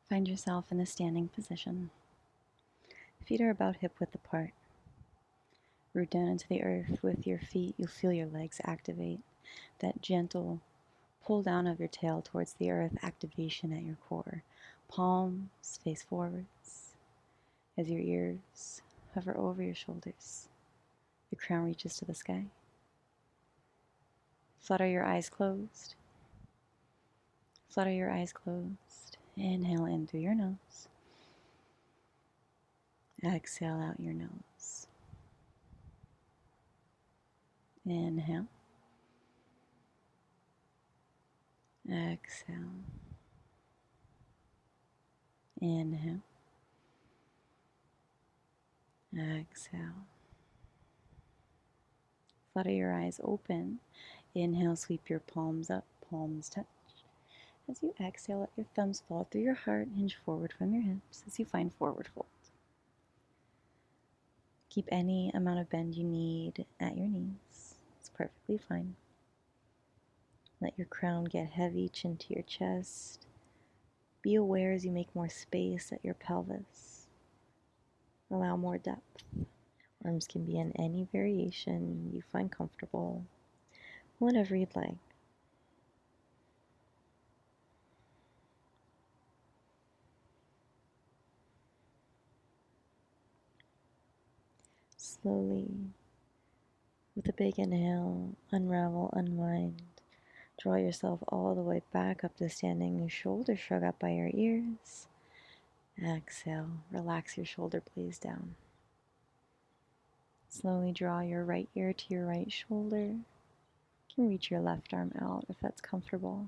Find yourself in a standing position. Feet are about hip width apart. Root down into the earth with your feet. You'll feel your legs activate. That gentle pull down of your tail towards the earth, activation at your core. Palms face forwards as your ears hover over your shoulders. Your crown reaches to the sky. Flutter your eyes closed. Flutter your eyes closed. Inhale in through your nose. Exhale out your nose. Inhale. Exhale. Inhale. Exhale. Flutter your eyes open. Inhale, sweep your palms up, palms touch. As you exhale, let your thumbs fall through your heart, hinge forward from your hips as you find forward fold. Keep any amount of bend you need at your knees. It's perfectly fine. Let your crown get heavy, chin to your chest. Be aware as you make more space at your pelvis. Allow more depth. Arms can be in any variation you find comfortable, whatever you'd like. Slowly, with a big inhale, unravel, unwind. Draw yourself all the way back up to standing, your shoulders shrug up by your ears. Exhale, relax your shoulder blades down. Slowly draw your right ear to your right shoulder. You can reach your left arm out if that's comfortable.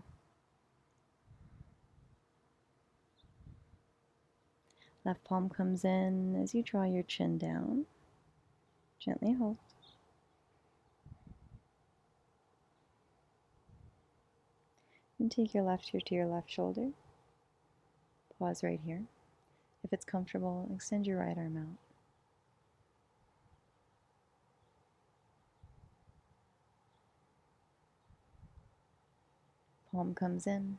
Left palm comes in as you draw your chin down. Gently hold. And take your left ear to your left shoulder. Pause right here. If it's comfortable, extend your right arm out. Palm comes in.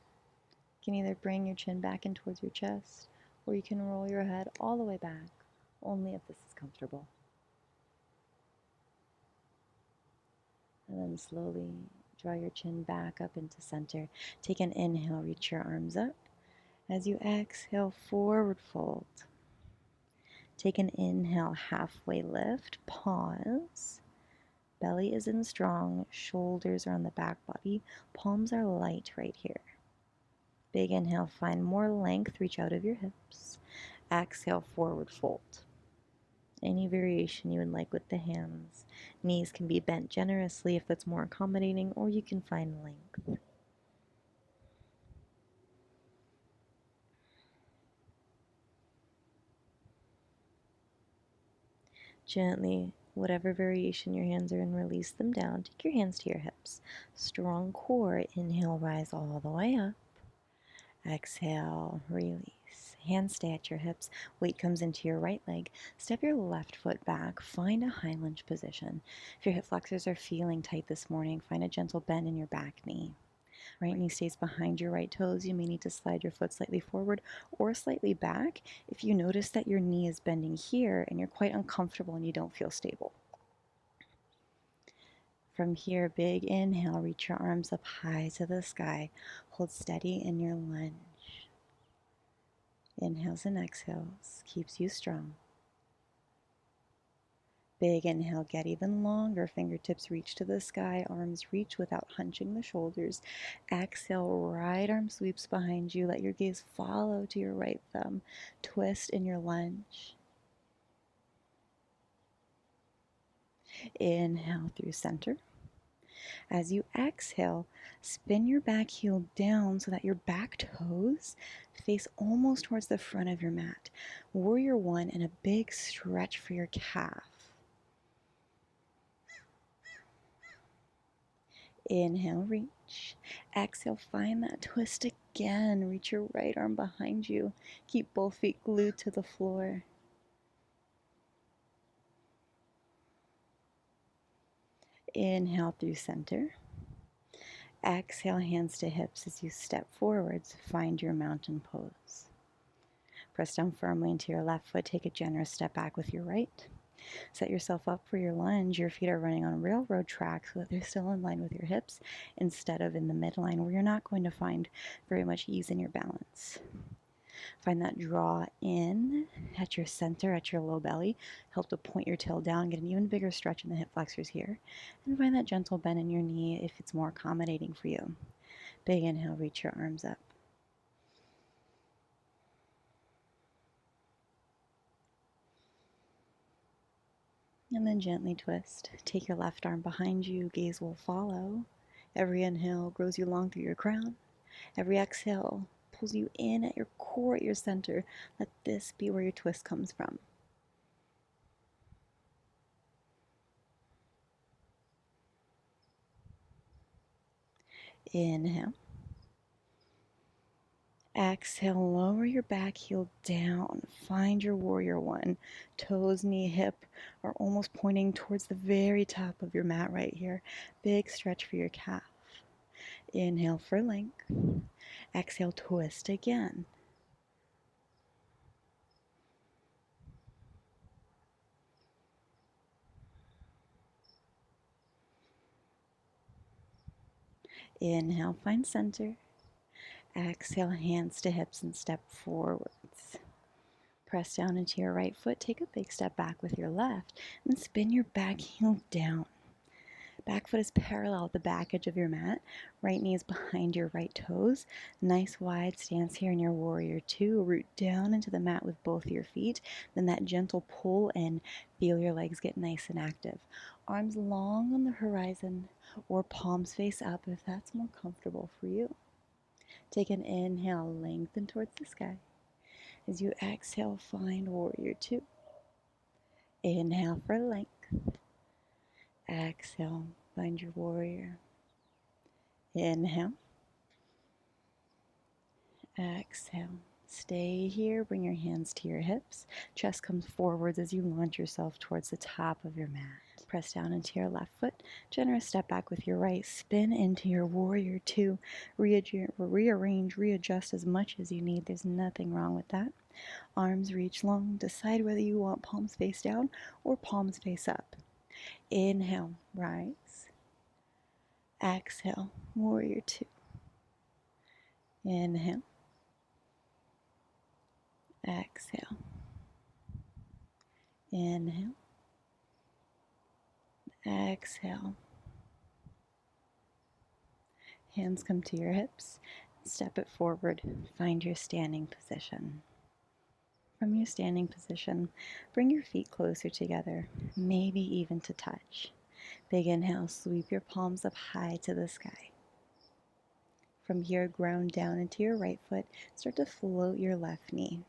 You can either bring your chin back in towards your chest, or you can roll your head all the way back, only if this is comfortable. And then slowly draw your chin back up into center. Take an inhale, reach your arms up. As you exhale, forward fold. Take an inhale, halfway lift, pause. Belly is in strong, shoulders are on the back body, palms are light right here. Big inhale, find more length, reach out of your hips. Exhale, forward fold. Any variation you would like with the hands. Knees can be bent generously if that's more accommodating, or you can find length. Gently, whatever variation your hands are in, release them down. Take your hands to your hips. Strong core, inhale, rise all the way up. Exhale, release. Hands stay at your hips. Weight comes into your right leg. Step your left foot back. Find a high lunge position. If your hip flexors are feeling tight this morning, find a gentle bend in your back knee. Right knee stays behind your right toes. You may need to slide your foot slightly forward or slightly back if you notice that your knee is bending here and you're quite uncomfortable and you don't feel stable. From here, big inhale, reach your arms up high to the sky. Hold steady in your lunge. Inhales and exhales keeps you strong. Big inhale, get even longer. Fingertips reach to the sky, arms reach without hunching the shoulders. Exhale, right arm sweeps behind you. Let your gaze follow to your right thumb. Twist in your lunge. Inhale through center. As you exhale, spin your back heel down so that your back toes face almost towards the front of your mat. Warrior one and a big stretch for your calf. Inhale, reach. Exhale, find that twist again. Reach your right arm behind you. Keep both feet glued to the floor. Inhale through center. Exhale, hands to hips as you step forwards. Find your mountain pose. Press down firmly into your left foot. Take a generous step back with your right. Set yourself up for your lunge. Your feet are running on railroad tracks so that they're still in line with your hips instead of in the midline where you're not going to find very much ease in your balance. Find that draw in at your center, at your low belly. Help to point your tail down, get an even bigger stretch in the hip flexors here. And find that gentle bend in your knee if it's more accommodating for you. Big inhale, reach your arms up. And then gently twist. Take your left arm behind you, gaze will follow. Every inhale grows you long through your crown. Every exhale pulls you in at your core, at your center. Let this be where your twist comes from. Inhale. Exhale, lower your back heel down. Find your warrior one. Toes, knee, hip are almost pointing towards the very top of your mat right here. Big stretch for your calf. Inhale for length. Exhale, twist again. Inhale, find center. Exhale, hands to hips and step forwards. Press down into your right foot. Take a big step back with your left and spin your back heel down. Back foot is parallel with the back edge of your mat. Right knee is behind your right toes. Nice wide stance here in your warrior two. Root down into the mat with both your feet. Then that gentle pull in. Feel your legs get nice and active. Arms long on the horizon or palms face up if that's more comfortable for you. Take an inhale, lengthen towards the sky. As you exhale, find warrior two. Inhale for length. Exhale, find your warrior. Inhale. Exhale. Stay here. Bring your hands to your hips. Chest comes forwards as you launch yourself towards the top of your mat. Press down into your left foot. Generous step back with your right. Spin into your warrior two. Rearrange, readjust as much as you need. There's nothing wrong with that. Arms reach long. Decide whether you want palms face down or palms face up. Inhale, rise. Exhale, warrior two. Inhale. Exhale. Inhale. Exhale. Hands come to your hips. Step it forward. Find your standing position. From your standing position, bring your feet closer together, maybe even to touch. Big inhale, sweep your palms up high to the sky. From here, ground down into your right foot. Start to float your left knee.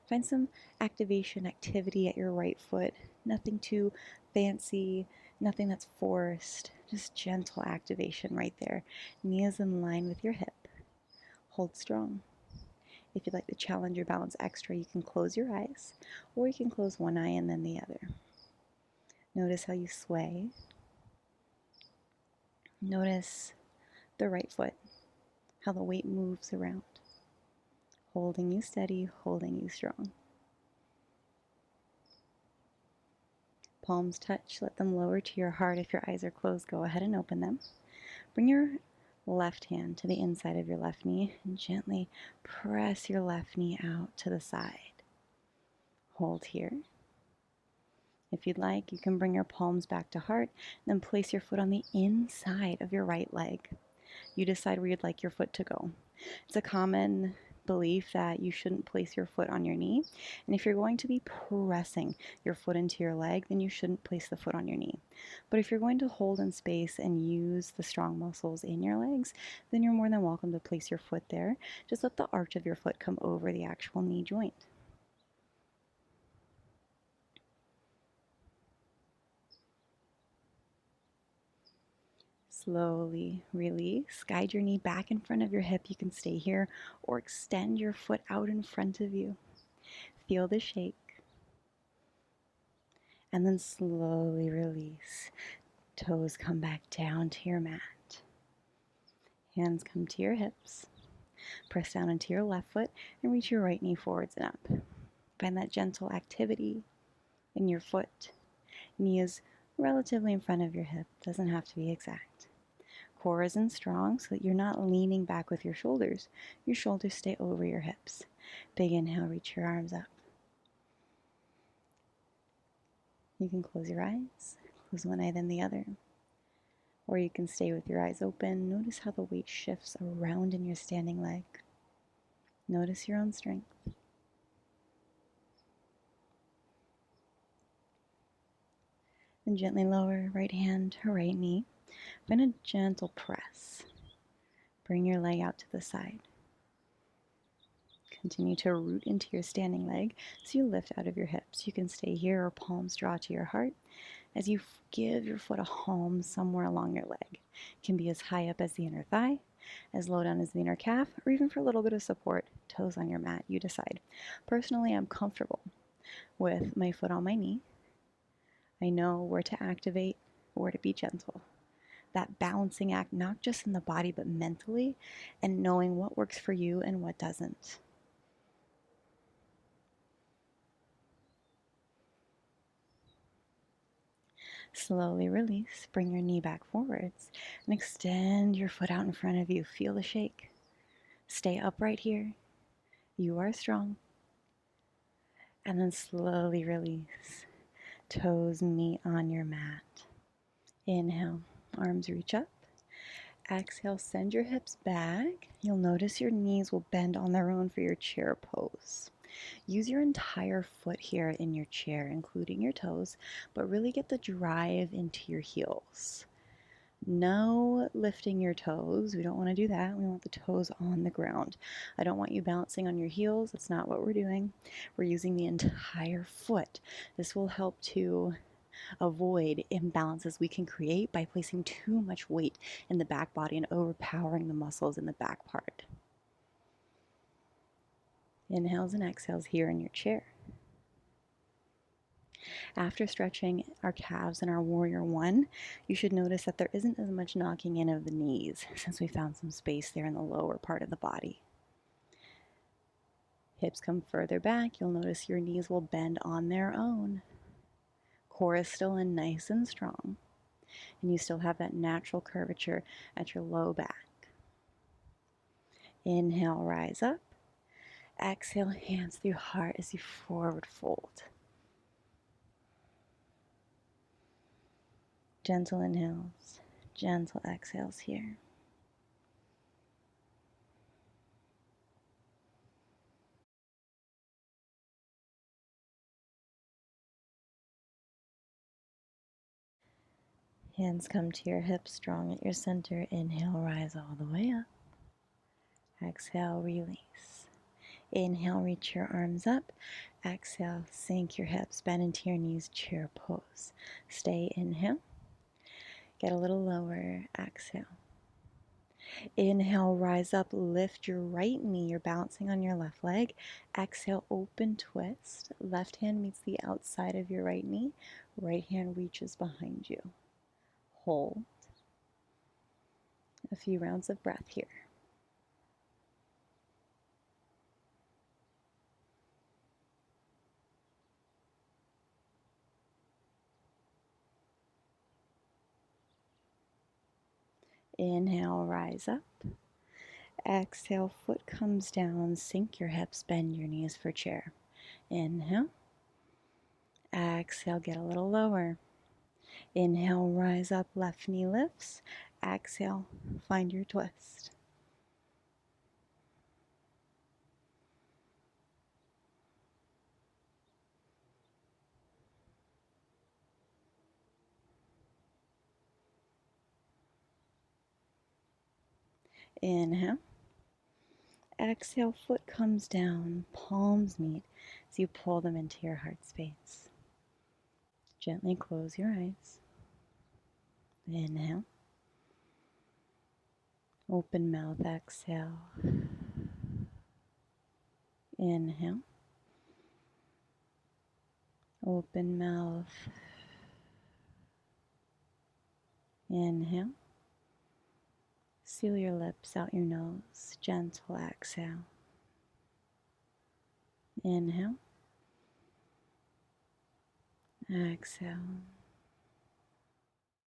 Find some activity at your right foot. Nothing too fancy, nothing that's forced. Just gentle activation right there. Knee is in line with your hip. Hold strong. If you'd like to challenge your balance extra, you can close your eyes, or you can close one eye and then the other. Notice how you sway. Notice the right foot, how the weight moves around. Holding you steady, holding you strong. Palms touch, let them lower to your heart. If your eyes are closed, go ahead and open them. Bring your left hand to the inside of your left knee and gently press your left knee out to the side. Hold here. If you'd like, you can bring your palms back to heart, then place your foot on the inside of your right leg. You decide where you'd like your foot to go. It's a common belief that you shouldn't place your foot on your knee. And if you're going to be pressing your foot into your leg, then you shouldn't place the foot on your knee. But if you're going to hold in space and use the strong muscles in your legs, then you're more than welcome to place your foot there. Just let the arch of your foot come over the actual knee joint. Slowly release. Guide your knee back in front of your hip. You can stay here or extend your foot out in front of you. Feel the shake. And then slowly release. Toes come back down to your mat. Hands come to your hips. Press down into your left foot and reach your right knee forwards and up. Find that gentle activity in your foot. Knee is relatively in front of your hip, doesn't have to be exact. Core isn't strong so that you're not leaning back with your shoulders. Your shoulders stay over your hips. Big inhale, reach your arms up. You can close your eyes, close one eye then the other. Or you can stay with your eyes open. Notice how the weight shifts around in your standing leg. Notice your own strength. And gently lower right hand to right knee. Find a gentle press. Bring your leg out to the side. Continue to root into your standing leg so you lift out of your hips. You can stay here or palms draw to your heart as you give your foot a home somewhere along your leg. It can be as high up as the inner thigh, as low down as the inner calf, or even for a little bit of support, toes on your mat, you decide. Personally, I'm comfortable with my foot on my knee. I know where to activate, where to be gentle. That balancing act, not just in the body, but mentally, and knowing what works for you and what doesn't. Slowly release, bring your knee back forwards, and extend your foot out in front of you. Feel the shake. Stay upright here. You are strong. And then slowly release. Toes meet on your mat. Inhale, arms reach up. Exhale, send your hips back. You'll notice your knees will bend on their own for your chair pose. Use your entire foot here in your chair, including your toes, but really get the drive into your heels. No lifting your toes. We don't want to do that. We want the toes on the ground. I don't want you balancing on your heels. That's not what we're doing. We're using the entire foot. This will help to avoid imbalances we can create by placing too much weight in the back body and overpowering the muscles in the back part. Inhales and exhales here in your chair. After stretching our calves in our warrior one, you should notice that there isn't as much knocking in of the knees since we found some space there in the lower part of the body. Hips come further back. You'll notice your knees will bend on their own. Core is still in nice and strong, and you still have that natural curvature at your low back. Inhale, rise up. Exhale, hands through heart as you forward fold. Gentle inhales, gentle exhales here. Hands come to your hips, strong at your center. Inhale, rise all the way up. Exhale, release. Inhale, reach your arms up. Exhale, sink your hips, bend into your knees, chair pose. Stay, inhale. Get a little lower, exhale. Inhale, rise up, lift your right knee. You're balancing on your left leg. Exhale, open twist. Left hand meets the outside of your right knee. Right hand reaches behind you. Hold. A few rounds of breath here. Inhale, rise up. Exhale, foot comes down, sink your hips, bend your knees for chair. Inhale. Exhale, get a little lower. Inhale, rise up, left knee lifts. Exhale, find your twist. Inhale. Exhale, foot comes down, palms meet as you pull them into your heart space. Gently close your eyes. Inhale. Open mouth, exhale. Inhale. Open mouth. Inhale. Seal your lips out your nose. Gentle exhale. Inhale. Exhale.